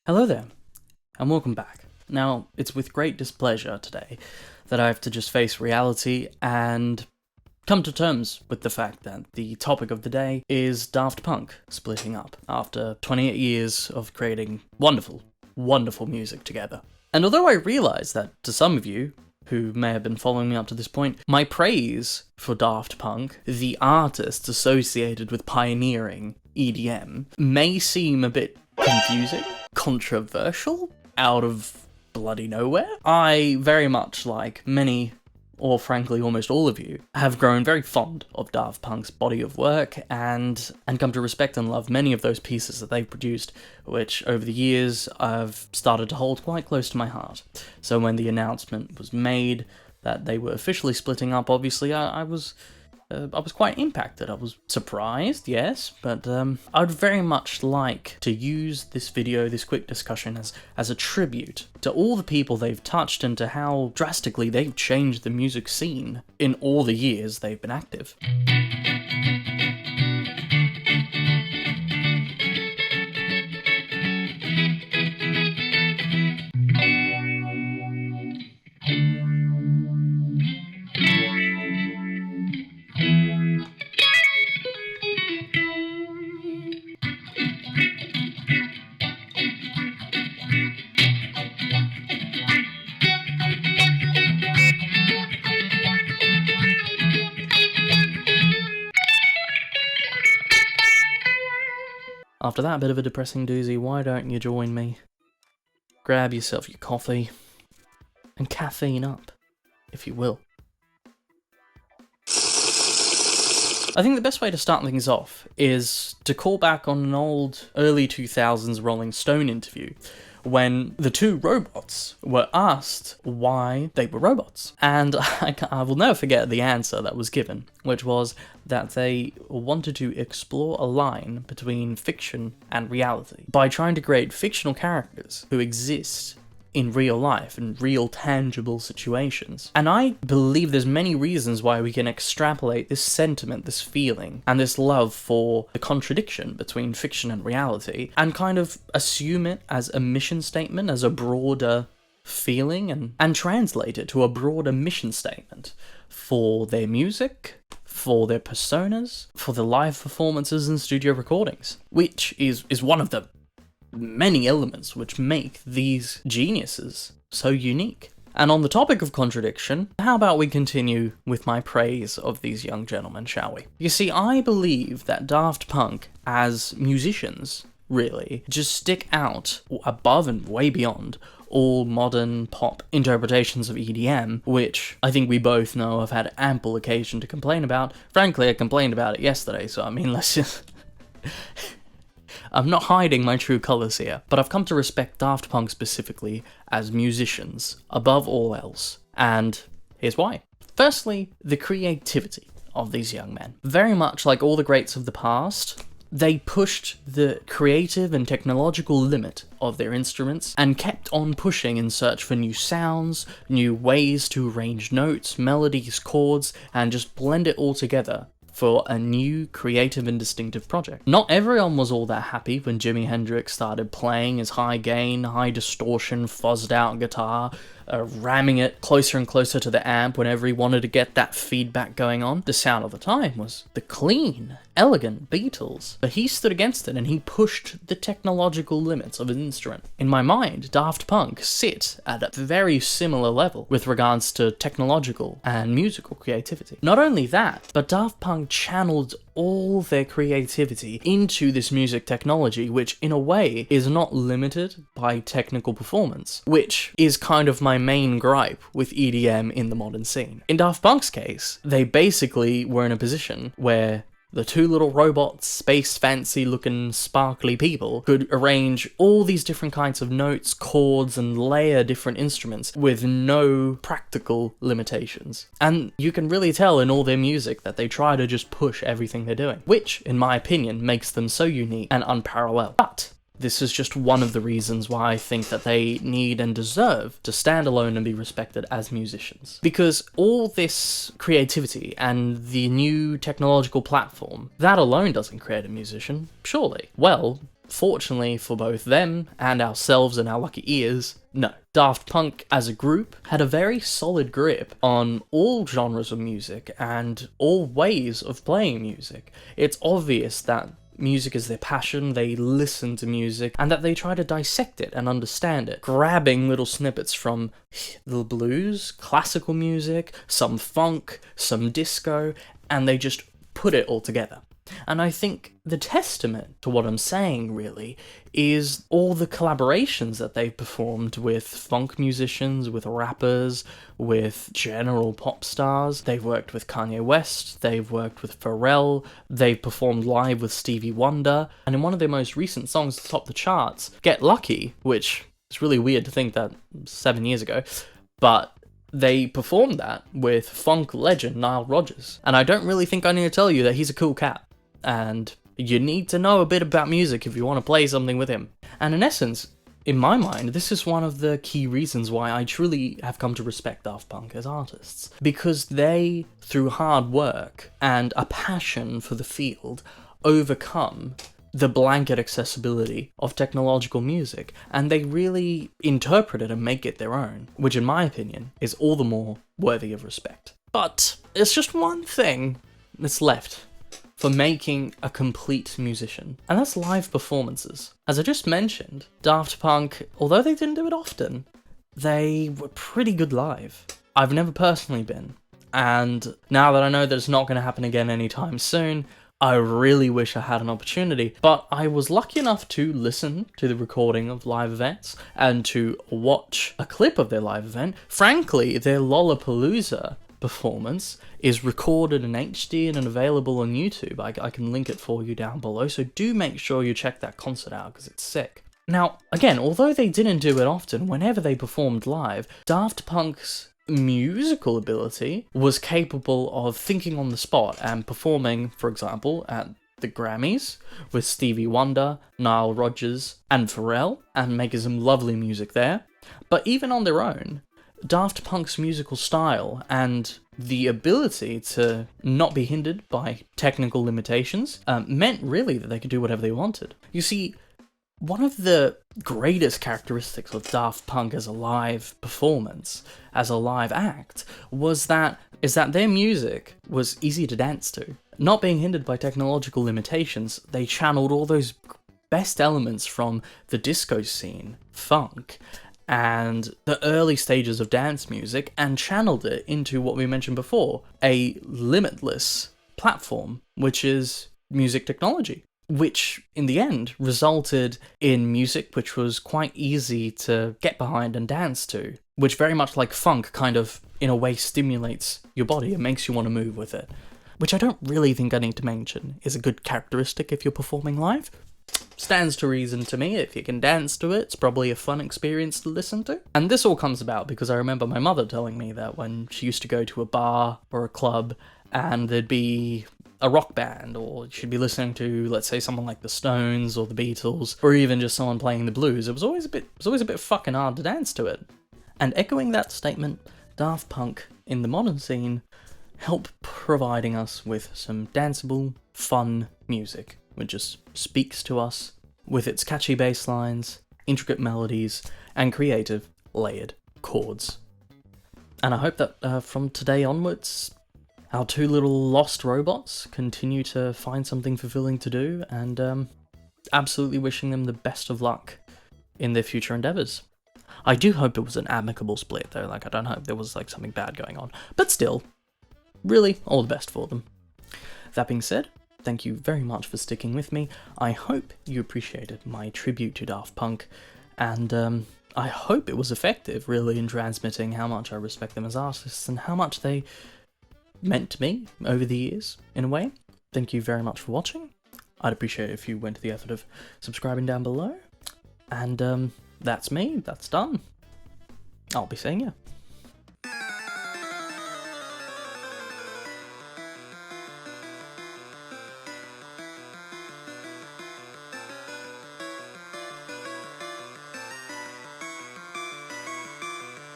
Hello there, and welcome back. Now, it's with great displeasure today that I have to just face reality and come to terms with the fact that the topic of the day is Daft Punk splitting up after 28 years of creating wonderful, wonderful music together. And although I realise that to some of you, who may have been following me up to this point, my praise for Daft Punk, the artists associated with pioneering EDM, may seem a bit confusing, controversial, out of bloody nowhere. I very much, like many, or frankly almost all of you, have grown very fond of Daft Punk's body of work and come to respect and love many of those pieces that they've produced, which over the years I've started to hold quite close to my heart. So when the announcement was made that they were officially splitting up, obviously I was quite impacted. I was surprised, yes, but I'd very much like to use this video, this quick discussion, as a tribute to all the people they've touched and to how drastically they've changed the music scene in all the years they've been active. After that bit of a depressing doozy, why don't you join me? Grab yourself your coffee, and caffeine up, if you will. I think the best way to start things off is to call back on an old early 2000s Rolling Stone interview, when the two robots were asked why they were robots. And I will never forget the answer that was given, which was that they wanted to explore a line between fiction and reality by trying to create fictional characters who exist in real life, in real tangible situations. And I believe there's many reasons why we can extrapolate this sentiment, this feeling, and this love for the contradiction between fiction and reality, and kind of assume it as a mission statement, as a broader feeling, and translate it to a broader mission statement for their music, for their personas, for the live performances and studio recordings, which is one of the many elements which make these geniuses so unique. And on the topic of contradiction, how about we continue with my praise of these young gentlemen, shall we? You see, I believe that Daft Punk, as musicians, really, just stick out above and way beyond all modern pop interpretations of EDM, which I think we both know I've had ample occasion to complain about. Frankly, I complained about it yesterday, so I mean, let's just... I'm not hiding my true colours here, but I've come to respect Daft Punk specifically as musicians, above all else, and here's why. Firstly, the creativity of these young men. Very much like all the greats of the past, they pushed the creative and technological limit of their instruments and kept on pushing in search for new sounds, new ways to arrange notes, melodies, chords, and just blend it all together for a new, creative and distinctive project. Not everyone was all that happy when Jimi Hendrix started playing his high gain, high distortion, fuzzed out guitar, ramming it closer and closer to the amp whenever he wanted to get that feedback going on. The sound of the time was the clean, elegant Beatles, but he stood against it and he pushed the technological limits of his instrument. In my mind, Daft Punk sit at a very similar level with regards to technological and musical creativity. Not only that, but Daft Punk channeled all their creativity into this music technology, which in a way is not limited by technical performance, which is kind of my main gripe with EDM in the modern scene. In Daft Punk's case, they basically were in a position where the two little robots, space fancy looking sparkly people, could arrange all these different kinds of notes, chords, and layer different instruments with no practical limitations. And you can really tell in all their music that they try to just push everything they're doing, which, in my opinion, makes them so unique and unparalleled. But this is just one of the reasons why I think that they need and deserve to stand alone and be respected as musicians. Because all this creativity and the new technological platform, that alone doesn't create a musician, surely. Well, fortunately for both them and ourselves and our lucky ears, no. Daft Punk as a group had a very solid grip on all genres of music and all ways of playing music. It's obvious that music is their passion, they listen to music, and that they try to dissect it and understand it, grabbing little snippets from the blues, classical music, some funk, some disco, and they just put it all together. And I think the testament to what I'm saying, really, is all the collaborations that they've performed with funk musicians, with rappers, with general pop stars. They've worked with Kanye West, they've worked with Pharrell, they've performed live with Stevie Wonder, and in one of their most recent songs to top the charts, Get Lucky, which is really weird to think that 7 years ago, but they performed that with funk legend Nile Rodgers. And I don't really think I need to tell you that he's a cool cat. And you need to know a bit about music if you want to play something with him. And in essence, in my mind, this is one of the key reasons why I truly have come to respect Daft Punk as artists. Because they, through hard work and a passion for the field, overcome the blanket accessibility of technological music, and they really interpret it and make it their own, which in my opinion is all the more worthy of respect. But it's just one thing that's left for making a complete musician, and that's live performances. As I just mentioned, Daft Punk, although they didn't do it often, they were pretty good live. I've never personally been, and now that I know that it's not going to happen again anytime soon, I really wish I had an opportunity, but I was lucky enough to listen to the recording of live events and to watch a clip of their live event. Frankly, their Lollapalooza performance is recorded in HD and available on YouTube. I can link it for you down below, so do make sure you check that concert out because it's sick. Now, again, although they didn't do it often, whenever they performed live, Daft Punk's musical ability was capable of thinking on the spot and performing, for example, at the Grammys with Stevie Wonder, Nile Rodgers, and Pharrell, and making some lovely music there. But even on their own, Daft Punk's musical style and the ability to not be hindered by technical limitations meant really that they could do whatever they wanted. You see, one of the greatest characteristics of Daft Punk as a live performance, as a live act, is that their music was easy to dance to. Not being hindered by technological limitations, they channeled all those best elements from the disco scene, funk, and the early stages of dance music, and channeled it into what we mentioned before, a limitless platform, which is music technology, which in the end resulted in music which was quite easy to get behind and dance to, which very much like funk kind of, in a way, stimulates your body and makes you want to move with it, which I don't really think I need to mention is a good characteristic if you're performing live. Stands to reason to me. If you can dance to it, it's probably a fun experience to listen to. And this all comes about because I remember my mother telling me that when she used to go to a bar or a club and there'd be a rock band, or she'd be listening to, let's say, someone like the Stones or the Beatles, or even just someone playing the blues, it was always a bit fucking hard to dance to it. And echoing that statement, Daft Punk in the modern scene help providing us with some danceable, fun music, which just speaks to us with its catchy bass lines, intricate melodies, and creative, layered chords. And I hope that from today onwards, our two little lost robots continue to find something fulfilling to do, and absolutely wishing them the best of luck in their future endeavours. I do hope it was an amicable split, though. I don't hope there was, something bad going on. But still, really, all the best for them. That being said, thank you very much for sticking with me. I hope you appreciated my tribute to Daft Punk, and I hope it was effective, really, in transmitting how much I respect them as artists and how much they meant to me over the years, in a way. Thank you very much for watching. I'd appreciate it if you went to the effort of subscribing down below. And that's me, that's done. I'll be seeing you.